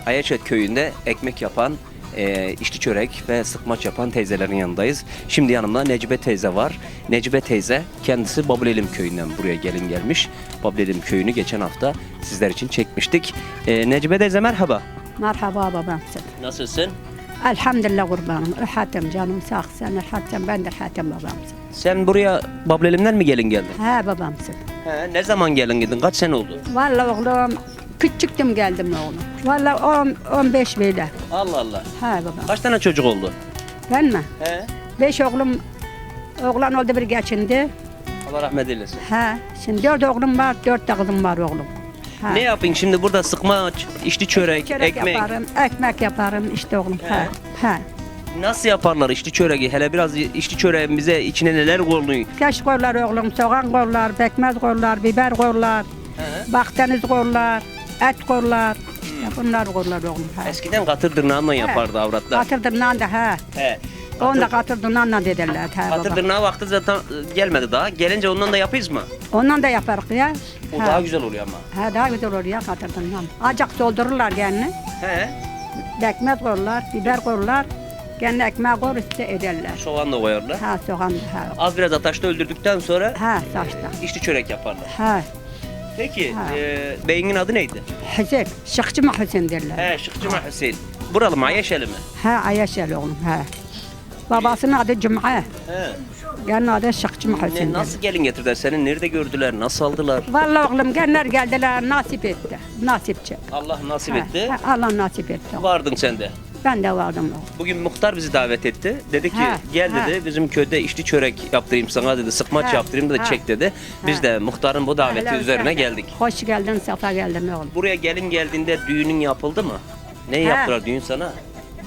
Ayaçet köyünde ekmek yapan, içli çörek ve sıkmaç yapan teyzelerin yanındayız. Şimdi yanımda Necibe teyze var. Necibe teyze kendisi Babılelim köyünden buraya gelin gelmiş. Babılelim köyünü geçen hafta sizler için çekmiştik. Necibe teyze merhaba. Merhaba babam. Nasılsın? Elhamdülillah kurbanım. Rahatım canım sağ ol. Sen rahatım, ben de rahatım babamsın. Sen buraya Babılelim'den mi gelin geldin? He babamsın. Ne zaman gelin gidin? Kaç sene oldu? Vallahi oğlum küçüktüm geldim oğlum. Vallahi 15 böyle. Allah Allah. He babam. Kaç tane çocuk oldu? Ben mi? He. 5 oğlan oldu bir geçindi. Allah rahmet eylesin. He. Şimdi 4 oğlum var, 4 de kızım var oğlum. He. Ne yapayım şimdi burada sıkmaç, içli çörek, Çörek ekmek. yaparım, ekmek yaparım işte oğlum. He. He. Nasıl yaparlar içli çöreği? Hele biraz içli çöreğin bize içine neler koyuluyor? Keş koyarlar oğlum, soğan koyarlar, pekmez koyarlar, biber koyarlar, bakdeniz koyarlar, et koyarlar. Ya bunlar koyarlar oğlum. He. Eskiden katır dırnağıyla yapardı avratlar. Katır tırnağın da he. He. Onu da katır tırnağınla dediler. He Katır baba. tırnağı vakti zaten gelmedi daha. Gelince ondan da yapıyız mı? Ondan da yaparız ya. O He. daha güzel oluyor ama. He daha güzel olur ya katır tırnağın. Acak doldururlar kendini. He. Pekmez koyarlar, biber koyarlar. Kendi ekmeği koyar üstüne ederler. Soğan da koyarlar. Ha soğan da he. Az biraz ataşta öldürdükten sonra Ha saçta. içli çörek yaparlar. Ha. Peki Ha. beyinin adı neydi? Hüseyin, Şıkçı mı Hüseyin derler. He, Şıkçıma Hüseyin. Buralı mı? Ayaşeli mi? He Ayaşel oğlum he. Babasının adı Cuma. He. Kendi adı Şıkçı mı Hüseyin derler. Nasıl gelin getirdiler seni? Nerede gördüler? Nasıl aldılar? Vallahi oğlum genler geldiler nasip etti. Nasipçi. Allah nasip He, etti. he, Allah nasip etti. Vardın sen de. Ben de vardım oğlum. Bugün muhtar bizi davet etti. Dedi ki Ha, gel ha. dedi bizim köyde içli çörek yaptırayım sana dedi. Sıkmaç Ha, yaptırayım da ha. çek dedi. Biz Ha. de muhtarın bu daveti Öyle üzerine öyle. geldik. Hoş geldin, sefa geldin oğlum. Buraya gelin geldiğinde düğünün yapıldı mı? Ne yaptılar düğün sana?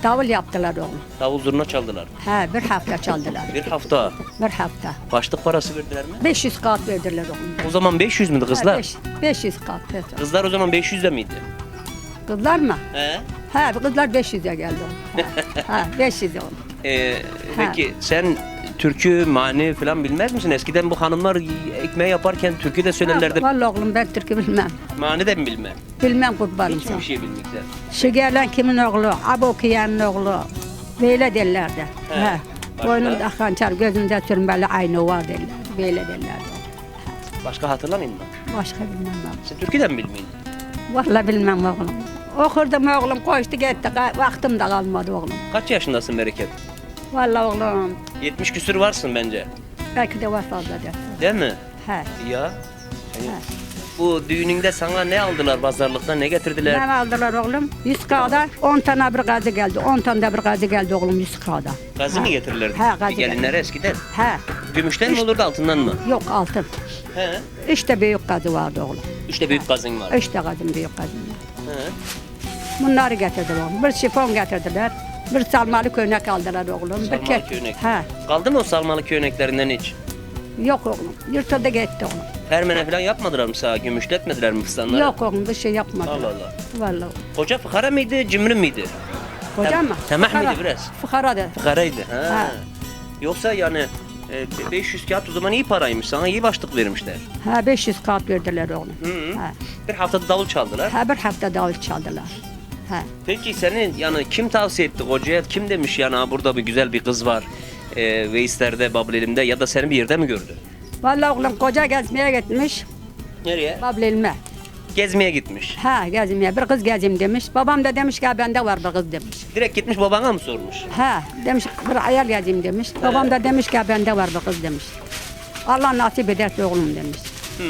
Davul yaptılar oğlum. Davul zurna çaldılar. He bir hafta çaldılar. Bir hafta. Bir hafta. Başlık parası verdiler mi? 500 kağıt verdiler oğlum. O zaman 500 müydü kızlar? 500 kağıt verdiler. Kızlar o zaman 500 de miydi? Kızlar mı? He? He kızlar 500'e geldi oğlum. He 500 oğlum. Peki sen türkü, mani falan bilmez misin? Eskiden bu hanımlar ekmeği yaparken türkü de söylerlerdi. Vallahi oğlum ben Türk'ü bilmem. Mani de mi bilmem? Bilmem kurbanım Hiç sana. bir şey bilmekler. Şu gelen kimin oğlu? Abi okuyanın oğlu. Böyle derlerdi. He. He. Başka? Boynunda hançer, gözünde sürmeli aynı var derlerdi. Böyle derlerdi. Başka hatırlamayın mı? Başka bilmem oğlum. Sen türkü de mi bilmeyin? Vallahi bilmem oğlum. Okurdum oğlum, koştu gitti. Vaktim de kalmadı oğlum. Kaç yaşındasın Bereket? Vallahi oğlum, 70 küsür varsın bence. belki de var fazla der. Değil mi? He. Ya. Bu düğününde sana ne aldılar pazarlıkta, ne getirdiler? Ne aldılar oğlum? 100 kağıda 10 tane bir gazı geldi. 10 tane de bir gazı geldi oğlum 100 kağıda. Gazı mı getirirlerdi? He, gazı Gelinlere eskiden. He. Gümüşten mi olurdu altından mı? Yok altın. He. İşte büyük gazı vardı oğlum. İşte büyük gazın var. İşte gazım büyük gazım var. He. Bunları getirdiler oğlum. Bir şifon getirdiler. Bir salmalı köynek aldılar oğlum. Salmalı köynek. He. Kaldı mı o salmalı köyneklerden hiç? Yok oğlum. Yırtıldı gitti oğlum. Hermene falan yapmadılar mı sağa? Gümüşletmediler mi fıstanları? Yok oğlum bir şey yapmadılar. Allah Allah. Vallahi. Koca fıkara mıydı, cimri miydi? Koca mı? Temah Fıkara. mıydı biraz? Fıkaradı. Fıkaraydı. Ha. Ha. Yoksa yani 500 kağıt o zaman iyi paraymış. Sana iyi başlık vermişler. Ha 500 kağıt verdiler oğlum. Hı. Ha. Bir haftada davul çaldılar. Ha bir hafta davul çaldılar. Ha. Peki senin yani kim tavsiye etti kocaya? Kim demiş yani "Ha, burada bir güzel bir kız var. Veysler'de, Babılelim'de ya da seni bir yerde mi gördü? Vallahi oğlum koca gezmeye gitmiş. Nereye? Babilme. Gezmeye gitmiş. Ha gezmeye bir kız gezeyim demiş. Babam da demiş ki bende var bir kız demiş. Direkt gitmiş babana mı sormuş? Ha demiş bir ayar gezeyim demiş. Babam da demiş ki bende var bir kız demiş. Allah nasip ederse oğlum demiş. Hı.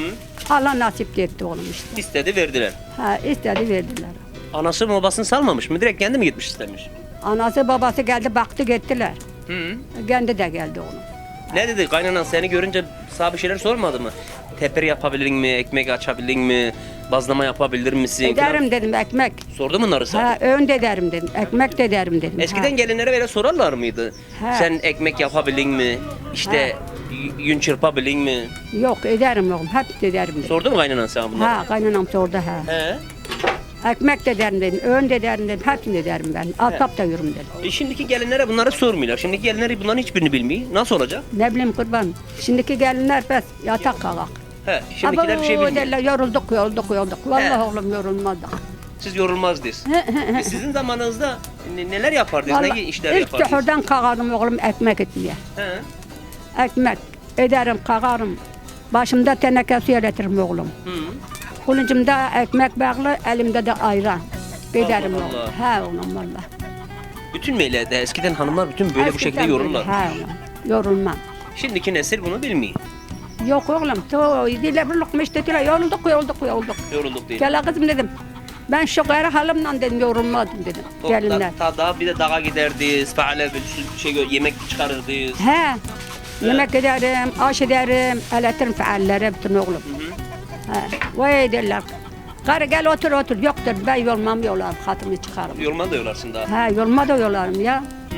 Allah nasip etti oğlum işte. İstedi verdiler. Ha istedi verdiler. Anası mı babasını salmamış mı? Direkt kendi mi gitmiş istemiş? Anası babası geldi baktı gittiler. Hı. Kendi de geldi oğlum. Ne dedi? Kaynanan seni görünce sana bir şeyler sormadı mı? Teper yapabilir mi? Ekmek açabilir mi? Bazlama yapabilir misin? Ederim dedim ekmek. Sordu mu bunları sana? Ha, ön de ederim dedim. Ekmek de ederim dedim. Eskiden gelinlere böyle sorarlar mıydı? Ha. Sen ekmek yapabilir mi? İşte yün çırpabilir mi? Yok ederim oğlum. Hep de ederim dedim. Sordu mu kaynanan sana bunları? Ha kaynanam sordu ha. He. Ekmek de ederim dedim. Ön de ederim dedim. Hepsini de ederim ben. Atap da yürüm dedim. Şimdiki gelinlere bunları sormuyorlar. Şimdiki gelinler bunların hiçbirini bilmiyor. Nasıl olacak? Ne bileyim kurban. Şimdiki gelinler bes yatak kalak. He, şimdikiler bir şey bilmiyor. derler yorulduk. Vallahi oğlum yorulmadık. Siz yorulmaz diyorsun. Sizin zamanınızda neler yapardınız? Ne işler ilk yapardınız? cuhurdan kalkardım oğlum ekmek etmeye. He. Ekmek ederim kalkarım. Başımda teneke su iletirim oğlum. Hı. Kılıcımda ekmek bağlı, elimde de ayran. Giderim Allah oğlum. Allah. He oğlum valla. Bütün meylerde eskiden hanımlar bütün böyle bu şekilde Eskiden yorumlar. böyle, He oğlum. Yorulmam. Şimdiki nesil bunu bilmiyor. Yok oğlum. Dile bir lokma işte dile yorulduk. Yorulduk değil. Gel kızım dedim. Ben şu gayrı halimle dedim yorulmadım dedim. Gelinler. Daha bir de dağa giderdiniz, faale yemek çıkarırdınız. He. Yemek ederim, aş ederim, eletirim feallere bütün oğlum. He. Vay derler. Karı gel otur. Yoktur ben yolmam yolarım, hatımı çıkarım. Yorma da yolarsın daha. He yolma da yolarım ya. Hı.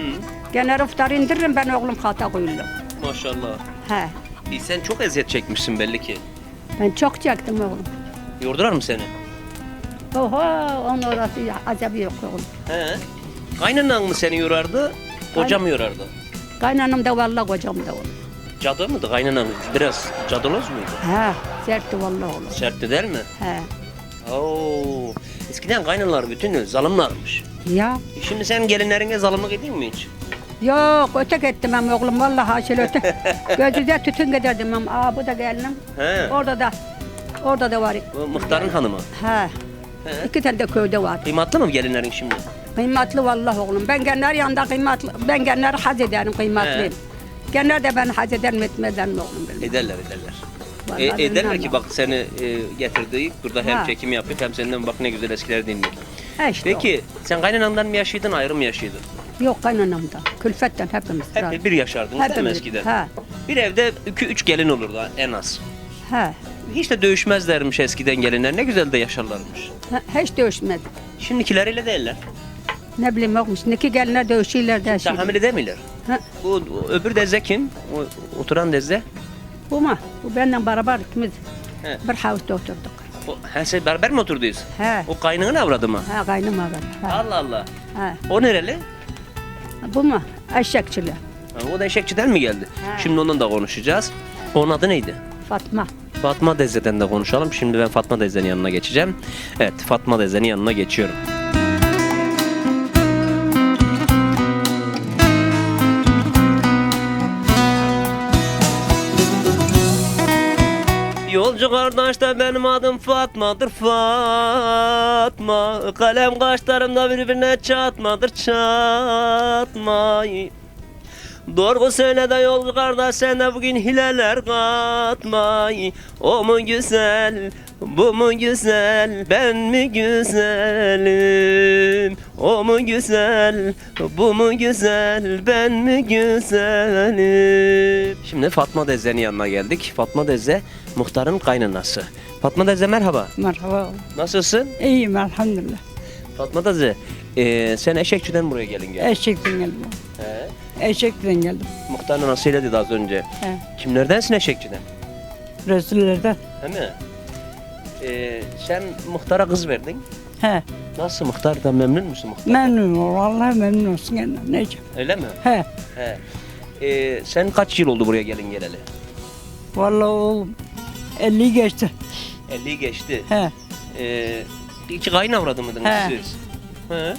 Gene iftar indiririm ben oğlum hata koyuldum. Maşallah. He. Sen çok eziyet çekmişsin belli ki. Ben çok çektim oğlum. Yordular mı seni? Oho onun orası acaba yok oğlum. He. Kaynanan mı seni yorardı, koca mı yorardı? Kaynanam da vallahi kocam da oğlum. Cadı mıydı kaynanan? Biraz cadıloz muydu? He. Sertti vallahi oğlum. Sertti değil mi? He. Oo. Eskiden kaynanalar bütün zalimlarmış. Ya. Şimdi sen gelinlerine zalimlik edeyim mi hiç? Yok ötek ettim ben oğlum vallahi haşil ötek. Gözüde tütün giderdim ben. Aa bu da gelinim. He. Orada da var. Bu muhtarın hanımı. He. He. 2 tane de köyde var. Kıymatlı mı gelinlerin şimdi? Kıymetli vallahi oğlum. Ben genler yanında kıymetli. Ben genler haz ederim kıymetliyim. Genler de ben haz ederim etmeden mi oğlum benim? Ederler. Vallahi Ederler bilmem ki ya. bak seni getirdik. Burada hem Ha. çekim yapıyor hem senden bak ne güzel eskiler dinliyor. He işte Peki sen kaynanandan mı yaşaydın ayrı mı yaşaydın? o. Yok kaynanamda. Külfetten hepimiz. Hep bir yaşardınız değil mi Hepimiz. eskiden? He. Bir evde 2-3 gelin olurdu en az. He. Hiç de dövüşmezlermiş eskiden gelinler. Ne güzel de yaşarlarmış. Hiç dövüşmedik. Şimdikileriyle değiller. Ne bileyim yokmuş. Neki gelinler dövüşüyorlar da şimdi. Tahammül edemiyorlar. Ha, Bu öbür deze kim? Oturan deze. bu mu? Bu benden beraber ikimiz He. bir havuzda oturduk. Sen beraber mi oturdunuz? He. O kaynığın avradı mı? Ha kaynım ağabey. Ha. Allah Allah. Ha. O nereli? Bu mu? Eşekçili. Ha, o da eşekçiden mi geldi? He. Şimdi ondan da konuşacağız. Onun adı neydi? Fatma. Fatma Deze'den de konuşalım. Şimdi ben Fatma Deze'nin yanına geçeceğim. Evet, Fatma Deze'nin yanına geçiyorum. Yolcu kardeş de benim adım Fatma'dır Fatma. Kalem kaşlarımda birbirine çatmadır çatma. Doğru söyle de yolcu kardeş sen de bugün hileler katma. O mu güzel, bu mu güzel, ben mi güzelim? O mu güzel, bu mu güzel, ben mi güzelim? Şimdi Fatma Deze'nin yanına geldik. Fatma Deze muhtarın kaynanası. Fatma Deze merhaba. Merhaba. Nasılsın? İyiyim elhamdülillah. Fatma Deze, sen Eşekçi'den buraya gelin gel. Eşekten geldim. He. Eşekten geldim. Muhtarın anasıyla dedi az önce. He. Kimlerdensin Eşekçi'den? Resullerden. Değil mi? Sen muhtara kız verdin. He. Nasıl muhtardan memnun musun muhtar? Memnunum. Vallahi memnun olsun gene. Nece? Öyle mi? He. He. Sen kaç yıl oldu buraya gelin geleli? Vallahi oğlum 50 geçti. 50 geçti. He. İki kaynavradı mıydınız He. siz? He.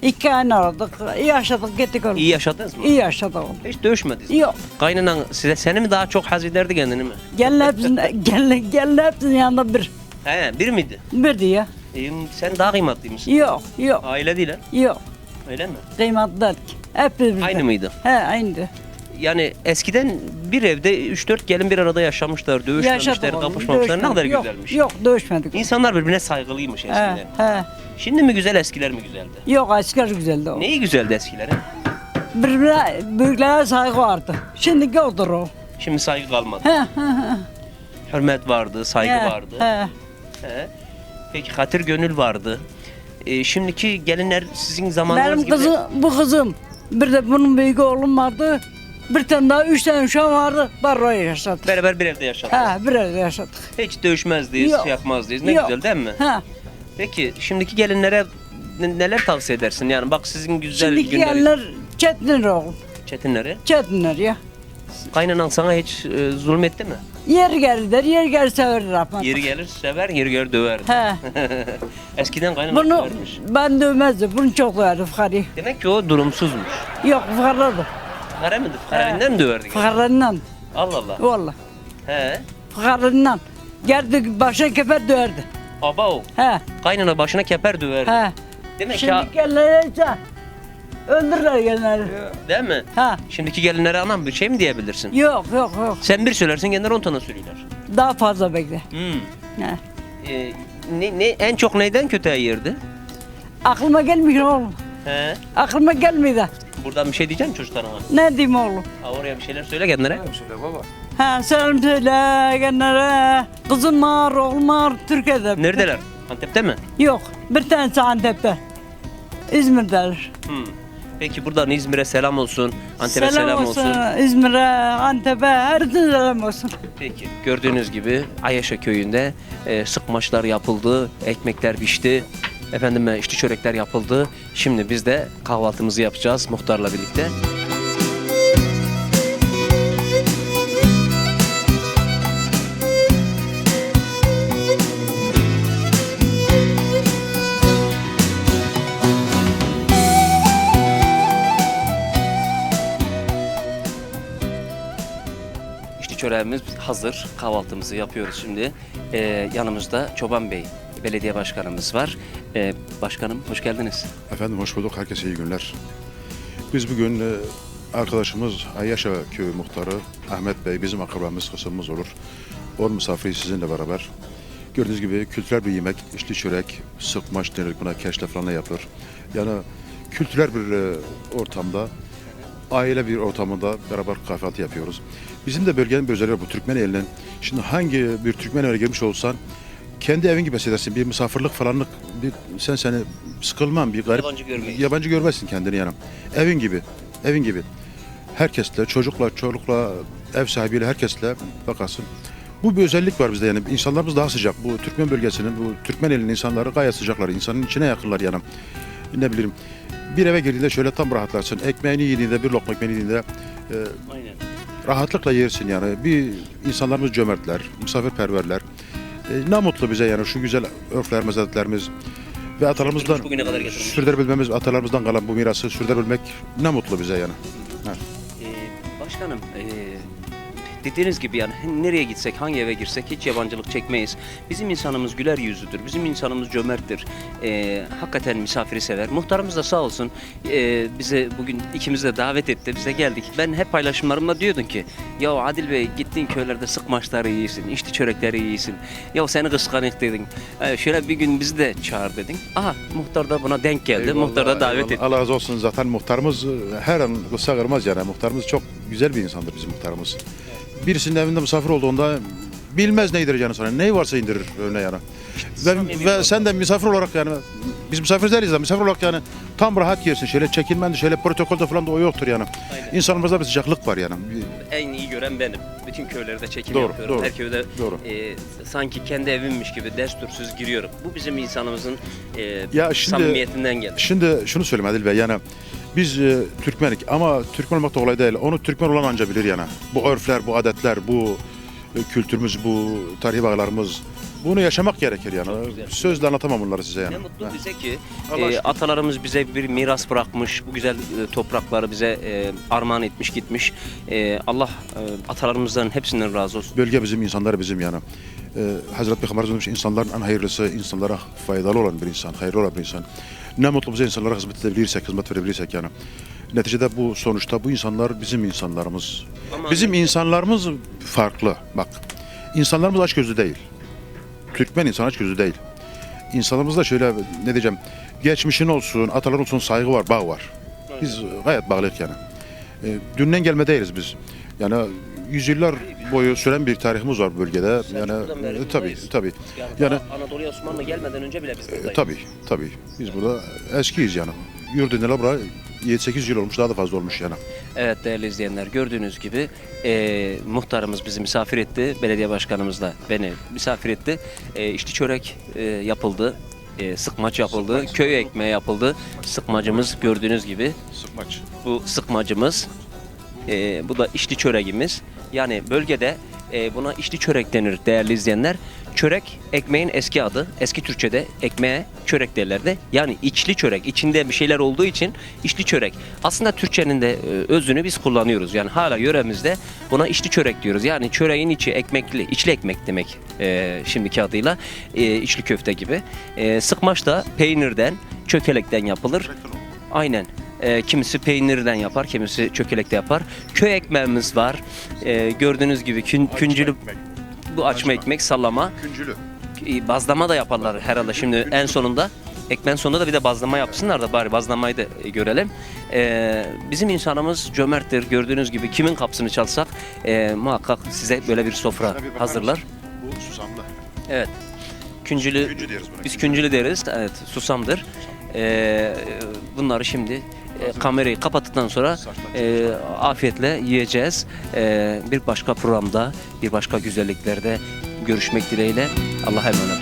2 ay aradık. İyi yaşadık gittik oğlum. İyi yaşadınız mı? İyi yaşadık oğlum. Hiç dövüşmediniz. Yok. Kaynanan seni mi daha çok haz ederdi kendini mi? Gelin hepsinin yanında bir. He, bir miydi? Bir diye. Sen daha kıymetli misin? Yok. Yok. Aile değil ha? Yok. Öyle mi? Kıymetli değil ki. Hep birbirine. Aynı mıydı? He aynıydı. Yani eskiden bir evde 3-4 gelin bir arada yaşamışlar, dövüşmemişler, oğlum, kapışmamışlar. Ne kadar dövüşmedik. güzelmiş. Yok dövüşmedik. İnsanlar birbirine saygılıymış eskiden. He. Şimdi mi güzel, eskiler mi güzeldi? Yok asker güzeldi o. Neyi güzeldi eskilerin? Birbirine büyüklere saygı vardı. Şimdiki odur o. Şimdi saygı kalmadı. He. Hürmet vardı, saygı He, vardı. he. He. Peki hatır gönül vardı. Şimdiki gelinler sizin zamanınız Benim gibi... bu kızım. Bir de bunun büyük oğlum vardı. Bir tane daha 3 tane uşağım vardı. Barro'ya yaşadık. Beraber bir evde yaşadık. Ha, bir evde yaşadık. Hiç dövüşmezdiyiz, Yok. şey yapmazdık. Ne Yok. güzel değil mi? Ha. Peki şimdiki gelinlere neler tavsiye edersin? Yani bak sizin güzel Şimdiki günler... gelinler çetinler oğlum. Çetinleri. Çetinler ya. Kaynanan sana hiç zulmetti mi? Yer gelirler, yer gelir severir Rahmet. Yeri gelir sever, yeri gelir döver. He. Eskiden kaynanan Bunu dövermiş. ben dövmezdim. Bunu çok döverdim Fıkar'ı. Demek ki o durumsuzmuş. Yok Fıkar'ladı. Fıkara mıydı? Fıkara evinden mi döverdi? Fıkar'ından. Allah Allah. Valla. He. Fıkar'ından. Geldi başına keper döverdi. Aba o. He. Kaynana başına keper döverdi. He. Demek ki Şimdi gelinler ise öldürürler gelinleri. değil mi? Ha. Şimdiki gelinlere anam bir şey mi diyebilirsin? Yok yok yok. Sen bir söylersin genler 10 tane söylerler. Daha fazla bekle. Hmm. He. En çok neyden kötüye yerdi? Aklıma gelmiyor oğlum. He. Aklıma gelmiyor da. Buradan bir şey diyeceksin çocuklarına. Ne diyeyim oğlum? Ha, oraya bir şeyler söyle genlere. Ha selam söyle genlere. Kızım var, oğlum var Türkiye'de. Neredeler? Antep'te mi? Yok. Bir tanesi Antep'te. İzmir'deler. Hmm. Peki buradan İzmir'e selam olsun, Antep'e selam olsun. İzmir'e, Antep'e, herkese selam olsun. Peki gördüğünüz gibi Ayaşa köyünde sıkmaçlar yapıldı, ekmekler pişti, efendime içli çörekler yapıldı. Şimdi biz de kahvaltımızı yapacağız muhtarla birlikte. İçli çöreğimiz hazır, kahvaltımızı yapıyoruz şimdi. Yanımızda Çoban Bey, belediye başkanımız var. Başkanım hoş geldiniz. Efendim hoş bulduk. Herkese iyi günler. Biz bugün arkadaşımız Ayaşa Köyü Muhtarı Ahmet Bey, bizim akrabamız, kısmımız olur. Onun misafiri sizinle beraber. Gördüğünüz gibi kültürel bir yemek, içli çörek, sıkmaç denir buna, keşle falan yapılır. Yani kültürel bir ortamda, aile bir ortamında beraber kahvaltı yapıyoruz. Bizim de bölgenin bir özelliği var bu Türkmeneli'nin. Şimdi hangi bir Türkmeneli'ne girmiş olsan kendi evin gibi hissedersin. Bir misafirlik falanlık, seni sıkılmam, bir garip, Yabancı görmeyiz. yabancı görmezsin kendini yani. Evin gibi, evin gibi. Herkesle, çocukla, ev sahibiyle, herkesle bakarsın. Bu bir özellik var bizde yani. İnsanlarımız daha sıcak. Bu Türkmen bölgesinin, bu Türkmeneli'nin insanları gayet sıcaklar. İnsanın içine yakınlar yani. Ne bileyim, bir eve girdiğinde şöyle tam rahatlarsın. Ekmeğini yediğinde, bir lokma ekmeğini yediğinde Aynen. rahatlıkla yersin yani. Bir insanlarımız cömertler, misafirperverler. Ne mutlu bize yani şu güzel örflerimiz, adetlerimiz ve atalarımızdan Bugüne kadar getirmiş. sürdürebilmemiz, atalarımızdan kalan bu mirası sürdürebilmek ne mutlu bize yani. Evet. Başkanım, dediğiniz gibi yani nereye gitsek, hangi eve girsek hiç yabancılık çekmeyiz. Bizim insanımız güler yüzlüdür, bizim insanımız cömerttir. Hakikaten misafiri sever. Muhtarımız da sağ olsun bize bugün ikimizi de davet etti, bize geldik. Ben hep paylaşımlarımda diyordum ki, ya Adil Bey gittiğin köylerde sıkmaçları yiyorsun, içli çörekleri yiyorsun. Ya seni kıskanık dedin. Şöyle bir gün bizi de çağır dedin. Aha muhtar da buna denk geldi, Eyvallah, muhtar da davet eyvallah. etti. Allah razı olsun, zaten muhtarımız her an kısa kırmaz yani. Muhtarımız çok güzel bir insandır bizim muhtarımız. Birisinin evinde misafir olduğunda bilmez ne indireceğini sana. Neyi varsa indirir önüne yani. Ve sen de misafir olarak yani, biz misafir değiliz de misafir olarak yani tam rahat yersin. Şöyle çekinmen de, şöyle protokolde falan da o yoktur yani. Aynen. İnsanımızda bir sıcaklık var yani. En iyi gören benim. Bütün köylerde çekim Doğru, yapıyorum. doğru, Her köyde doğru. sanki kendi evimmiş gibi destursuz giriyorum. Bu bizim insanımızın Ya şimdi- samimiyetinden geldi. Şimdi şunu söyleyeyim Adil Bey yani biz Türkmenik ama Türkmen olmak da kolay değil. Onu Türkmen olan anca bilir yani. Bu örfler, bu adetler, bu kültürümüz, bu tarihi bağlarımız bunu yaşamak gerekir yani. güzel. Sözle anlatamam bunları size yani. Ne mutlu Heh. bize ki Allah aşkına. atalarımız bize bir miras bırakmış. Bu güzel toprakları bize armağan etmiş gitmiş. Allah atalarımızdan hepsinden razı olsun. Bölge bizim, insanlar bizim yani. Hazreti Peygamber demiş insanların en hayırlısı, insanlara faydalı olan bir insan, hayırlı olan bir insan. Ne mutlu bize insanlara hizmet edebilirsek, hizmet verebilirsek yani. Neticede bu sonuçta bu insanlar bizim insanlarımız. Ama Bizim insanlarımız farklı. Bak, insanlarımız açgözlü değil. Türkmen insan açgözlü değil. İnsanlarımızda şöyle ne diyeceğim, geçmişin olsun, atalar olsun saygı var, bağ var. Biz gayet bağlıyız yani. Dünden gelme değiliz biz. Yani yüzyıllar boyu süren bir tarihimiz var bölgede. Selçuklu'dan beri Tabii buradayız. tabii. Yani, Yani Anadolu'ya Osmanlı gelmeden önce bile biz buradayız. tabii. Biz burada eskiyiz yani. Yurdunela bura 7-8 yıl olmuş, daha da fazla olmuş yani. Evet değerli izleyenler, gördüğünüz gibi muhtarımız bizi misafir etti. Belediye başkanımız da beni misafir etti. İçli çörek yapıldı. Sıkmaç yapıldı. Köy ekmeği yapıldı. Sıkmacımız gördüğünüz gibi. Sıkmaç. Bu sıkmacımız. Bu da içli çöreğimiz. Yani bölgede buna içli çörek denir değerli izleyenler. Çörek ekmeğin eski adı. Eski Türkçe'de ekmeğe çörek derlerdi. Yani içli çörek. İçinde bir şeyler olduğu için içli çörek. Aslında Türkçenin de özünü biz kullanıyoruz. Yani hala yöremizde buna içli çörek diyoruz. Yani çöreğin içi ekmekli, içli ekmek demek şimdiki adıyla. İçli köfte gibi. Sıkmaç da peynirden, çökelekten yapılır. Aynen. Kimisi peynirden yapar, kimisi çökelekte yapar. Köy ekmeğimiz var. Gördüğünüz gibi küncülü, bu açma ekmek, sallama. Küncülü. Bazlama da yaparlar herhalde şimdi en sonunda. Ekmeğin sonunda da bir de bazlama yapsınlar da bari bazlamayı da görelim. Bizim insanımız cömerttir. Gördüğünüz gibi kimin kapısını çalsak muhakkak size böyle bir sofra hazırlar. Bu susamlı. Evet. Küncülü, Küncü deriz buna. biz küncülü deriz. Evet, susamdır. Bunları şimdi kamerayı kapattıktan sonra afiyetle yiyeceğiz. Bir başka programda, bir başka güzelliklerde görüşmek dileğiyle. Allah'a emanet olun.